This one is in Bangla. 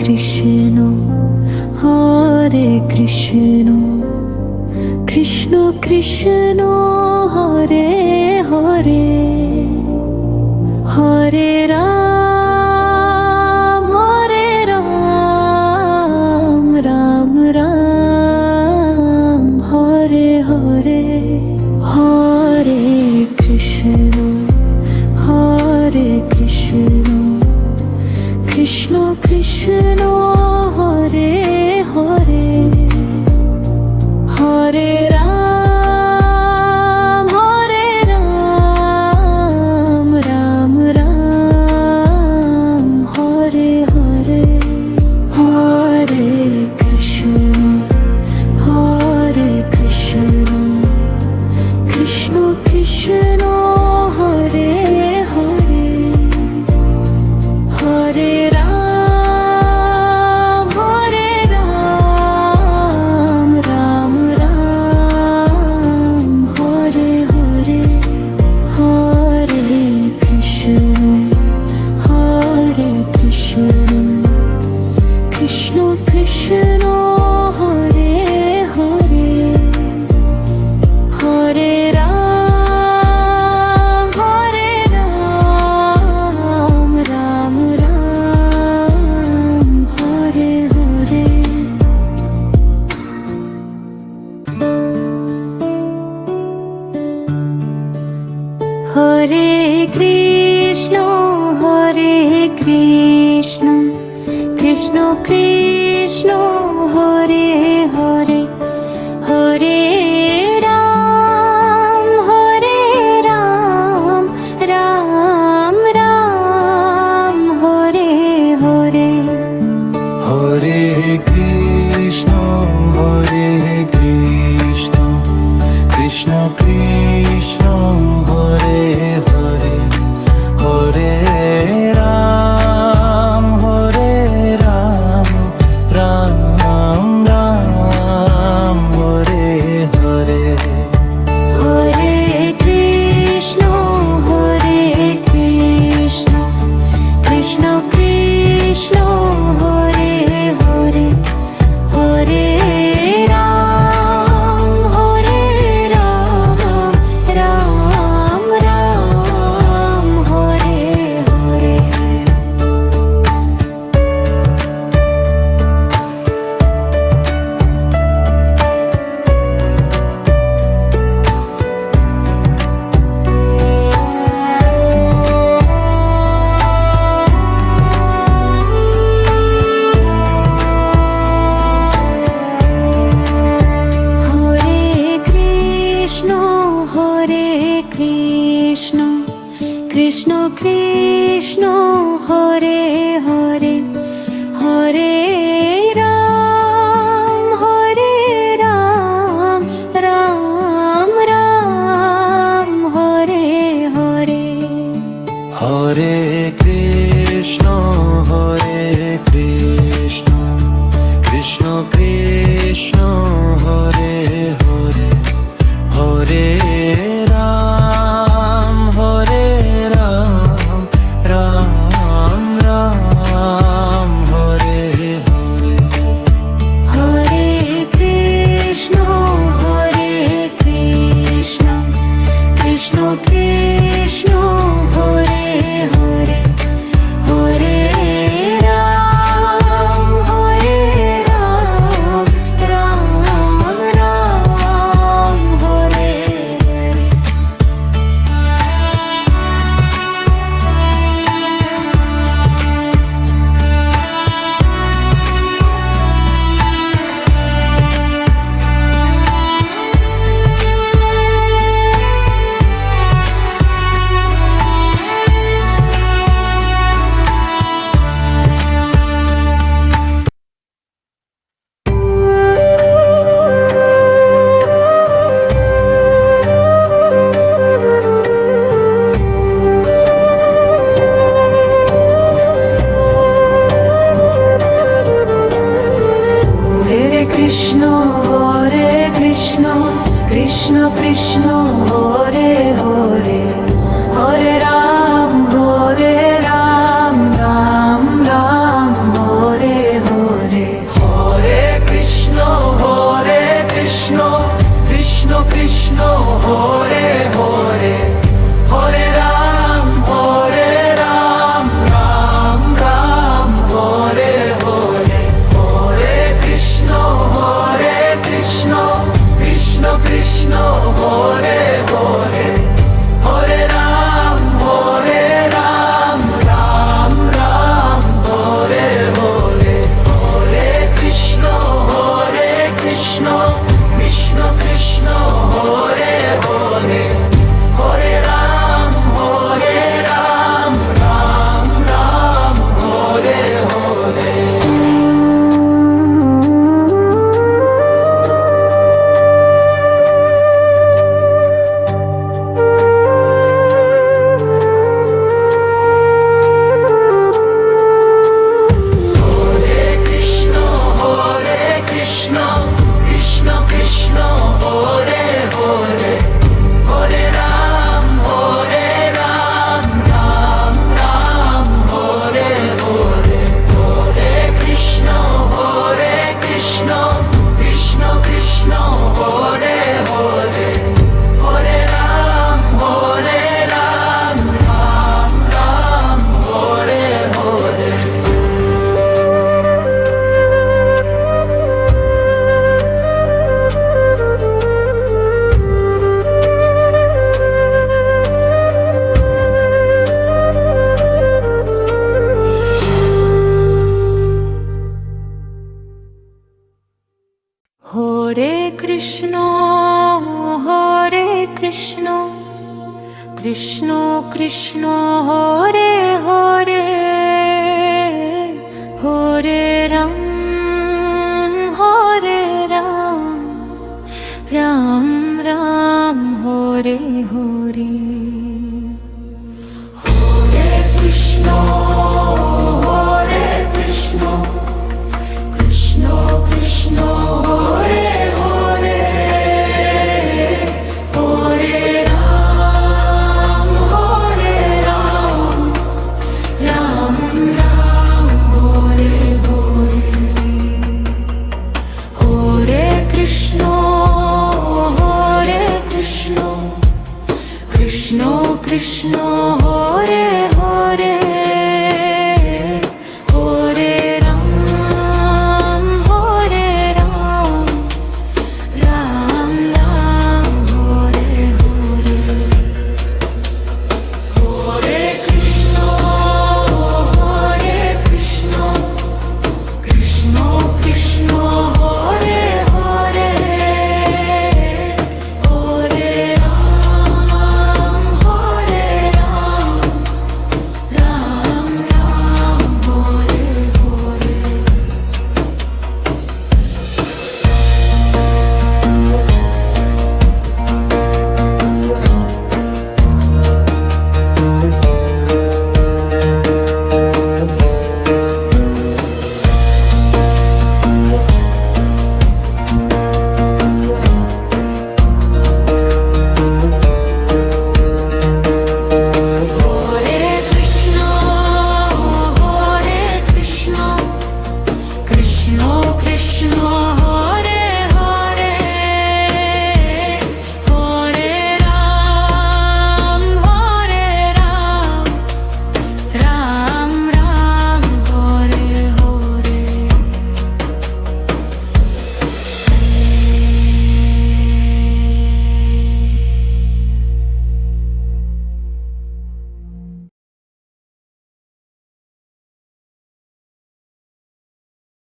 কৃষ্ণ হরে কৃষ্ণ কৃষ্ণ কৃষ্ণ হরে হরে হরে রাম রাম রাম হরে হরে হরে কৃষ্ণ কৃষ্ণ কৃষ্ণ হরে হরে হরে রাম রাম রাম হরে হরে হরে কৃষ্ণ কৃষ্ণ কৃষ্ণ হরে হরে হরে রাম রাম রাম হরে হরে হরে কৃষ্ণ কৃষ্ণ কৃষ্ণ হরে হরে হরে রাম রাম রাম হরে হরে হরে কৃষ্ণ কৃষ্ণ কৃষ্ণ হরে হরে হরে রাম রাম রাম হরে হরে হরে কৃষ্ণ কৃষ্ণ কৃষ্ণ হরে হরে হরে রাম রাম রাম হরে হরে হরে কৃষ্ণ কৃষ্ণ কৃষ্ণ হরে হরে হরে রাম রাম রাম হরে হরে কৃষ্ণ কৃষ্ণ হরে হরে হরে রাম রাম রাম হরে হরে হরে কৃষ্ণ কৃষ্ণ কৃষ্ণ হরে হরে হরে রাম রাম রাম হরে হরে হরে কৃষ্ণ কৃষ্ণ কৃষ্ণ হরে হরে হরে রাম রাম রাম হরে কৃষ্ণ কৃষ্ণ হরে হরে হরে রাম রাম রাম হরে হরে হরে কৃষ্ণ কৃষ্ণ কৃষ্ণ হরে হরে হরে রাম রাম রাম হরে হরে হরে কৃষ্ণ কৃষ্ণ কৃষ্ণ হরে হরে